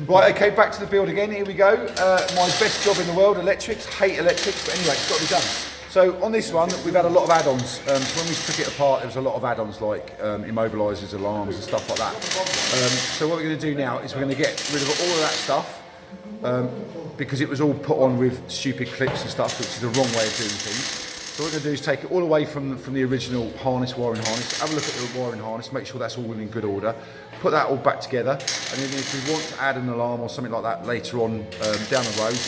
Right, okay, back to the build again. Here we go. My best job in the world, electrics. Hate electrics, but anyway, it's got to be done. So on this one, we've had a lot of add-ons. So when we took it apart, there was a lot of add-ons like immobilisers, alarms and stuff like that. So what we're going to do now is we're going to get rid of all of that stuff because it was all put on with stupid clips and stuff, which is the wrong way of doing things. So what we're going to do is take it all away from the original harness, wiring harness, have a look at the wiring harness, make sure that's all in good order, put that all back together, and then if we want to add an alarm or something like that later on down the road,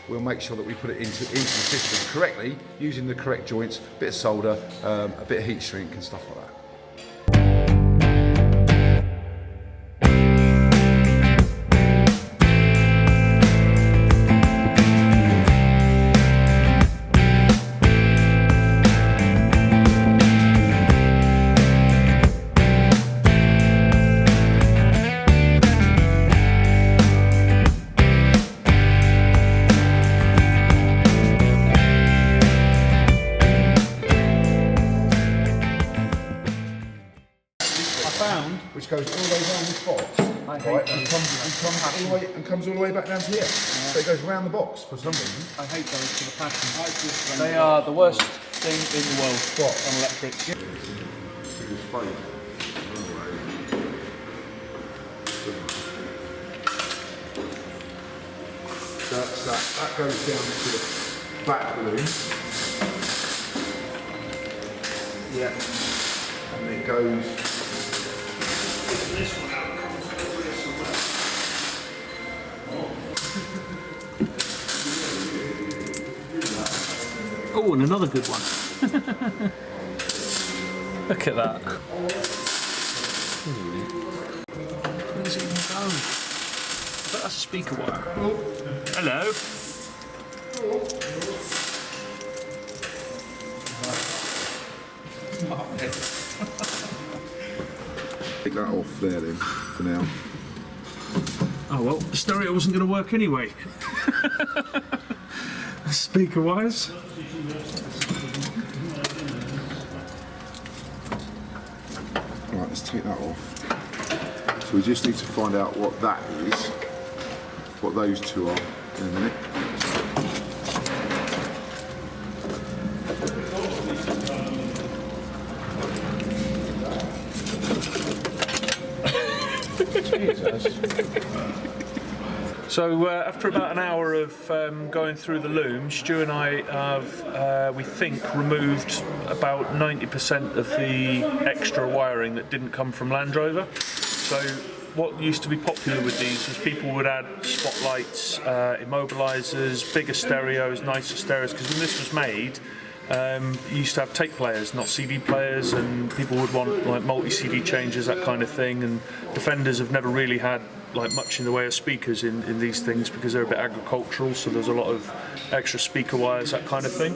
we'll make sure that we put it into the system correctly, using the correct joints, a bit of solder, a bit of heat shrink and stuff like that. Which goes all the way around this box, right, and comes all the way back down to here. Yeah. So it goes around the box for some reason. I hate those for the passion. They are the worst thing in the world on electrics. That's that goes down to the back balloon. Yeah. And it goes. This one out comes over here somewhere. Oh, and another good one. Look at that. Where's it even go? I bet that's a speaker wire. Hello. Take that off there then, for now. Oh well, the stereo wasn't going to work anyway. Speaker wise. Right, let's take that off. So we just need to find out what that is, what those two are in a minute. So after about an hour of going through the loom, Stu and I have, we think, removed about 90% of the extra wiring that didn't come from Land Rover. So what used to be popular with these was people would add spotlights, immobilisers, bigger stereos, nicer stereos, because when this was made, you used to have tape players, not CD players, and people would want like multi-CD changes, that kind of thing, and Defenders have never really had like much in the way of speakers in these things because they're a bit agricultural, so there's a lot of extra speaker wires, that kind of thing.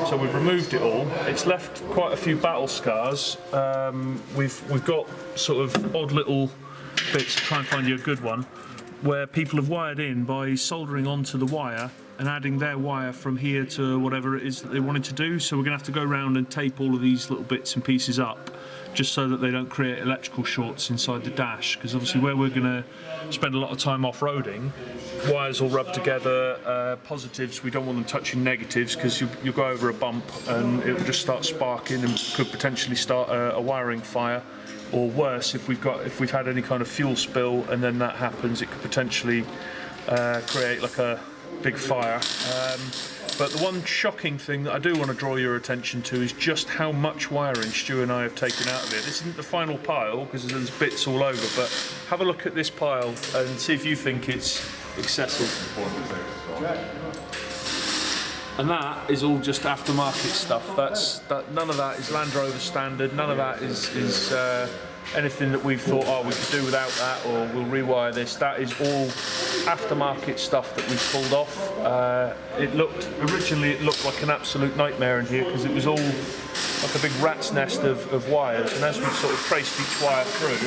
So we've removed it all. It's left quite a few battle scars. We've got sort of odd little bits, to try and find you a good one, where people have wired in by soldering onto the wire and adding their wire from here to whatever it is that they wanted to do. So we're going to have to go around and tape all of these little bits and pieces up just so that they don't create electrical shorts inside the dash, because obviously where we're going to spend a lot of time off-roading, wires will rub together, positives, we don't want them touching negatives because you'll go over a bump and it will just start sparking and could potentially start a wiring fire. Or worse, if we've had any kind of fuel spill and then that happens, it could potentially create like a big fire. But the one shocking thing that I do want to draw your attention to is just how much wiring Stu and I have taken out of it. This isn't the final pile because there's bits all over, but have a look at this pile and see if you think it's excessive. And that is all just aftermarket stuff. None of that is Land Rover standard. None of that is anything that we've thought, oh, we could do without that, or we'll rewire this. That is all aftermarket stuff that we've pulled off. Originally it looked like an absolute nightmare in here because it was all like a big rat's nest of wires, and as we sort of traced each wire through,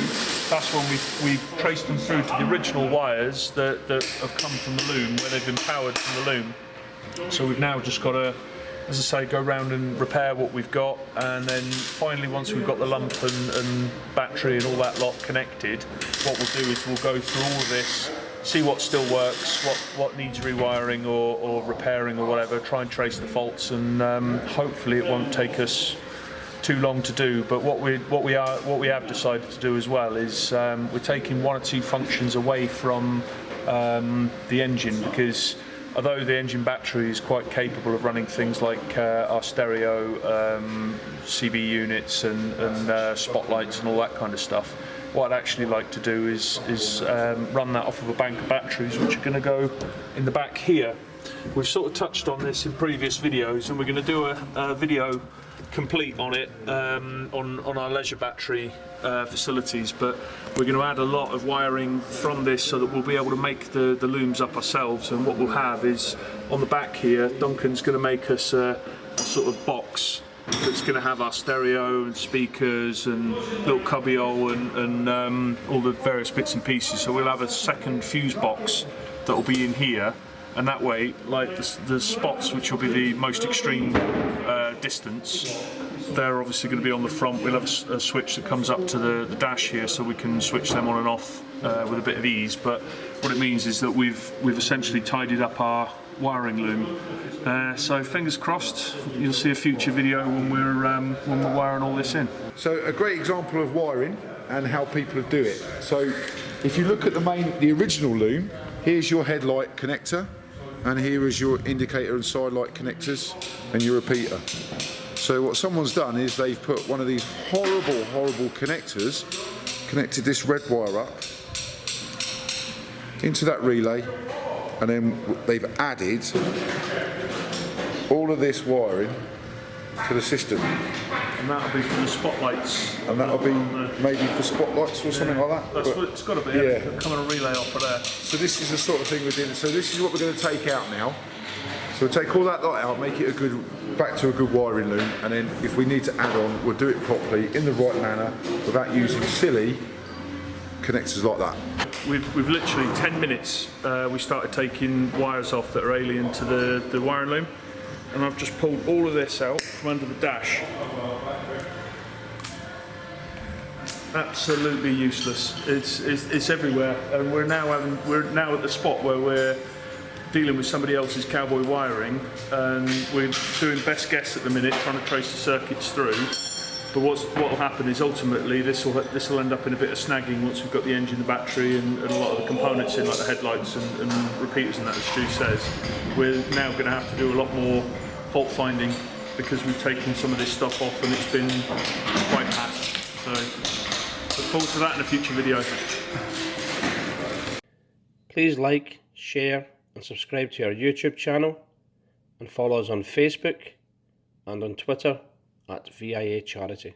that's when we traced them through to the original wires that have come from the loom, where they've been powered from the loom. So we've now just got to, as I say, go around and repair what we've got, and then finally once we've got the lump and battery and all that lot connected, what we'll do is we'll go through all of this see what still works, what needs rewiring or repairing or whatever. Try and trace the faults, and hopefully it won't take us too long to do. But what we have decided to do as well is we're taking one or two functions away from the engine, because although the engine battery is quite capable of running things like our stereo, CB units and spotlights and all that kind of stuff, what I'd actually like to do is run that off of a bank of batteries, which are going to go in the back here. We've sort of touched on this in previous videos, and we're going to do a video complete on it on our leisure battery facilities, but we're going to add a lot of wiring from this so that we'll be able to make the looms up ourselves. And what we'll have is, on the back here, Duncan's going to make us a sort of box that's going to have our stereo and speakers and little cubbyhole and all the various bits and pieces. So we'll have a second fuse box that will be in here, and that way, like the spots which will be the most extreme distance, they're obviously going to be on the front. We'll have a switch that comes up to the dash here, so we can switch them on and off with a bit of ease. But what it means is that we've essentially tidied up our wiring loom. So fingers crossed, you'll see a future video when we're wiring all this in. So a great example of wiring and how people do it. So if you look at the original loom, here's your headlight connector, and here is your indicator and side light connectors and your repeater. So what someone's done is they've put one of these horrible connectors, connected this red wire up into that relay, and then they've added all of this wiring to the system. And that'll be for the spotlights. And that'll be maybe for spotlights or something like that. That's what it's got to be. Yeah. Come on a relay off of there. So this is the sort of thing we're doing. So this is what we're going to take out now. So we'll take all that lot out, make it back to a good wiring loom, and then if we need to add on, we'll do it properly in the right manner without using silly connectors like that. We've literally 10 minutes. We started taking wires off that are alien to the wiring loom, and I've just pulled all of this out from under the dash. Absolutely useless. It's everywhere, and we're now at the spot where we're dealing with somebody else's cowboy wiring, and we're doing best guess at the minute, trying to trace the circuits through. But what will happen is ultimately this will end up in a bit of snagging once we've got the engine, the battery, and a lot of the components in, like the headlights and repeaters and that, as Stu says. We're now going to have to do a lot more fault finding because we've taken some of this stuff off and it's been quite fast. So look forward to that in a future video. Please like, share and subscribe to our YouTube channel, and follow us on Facebook and on Twitter at VIA Charity.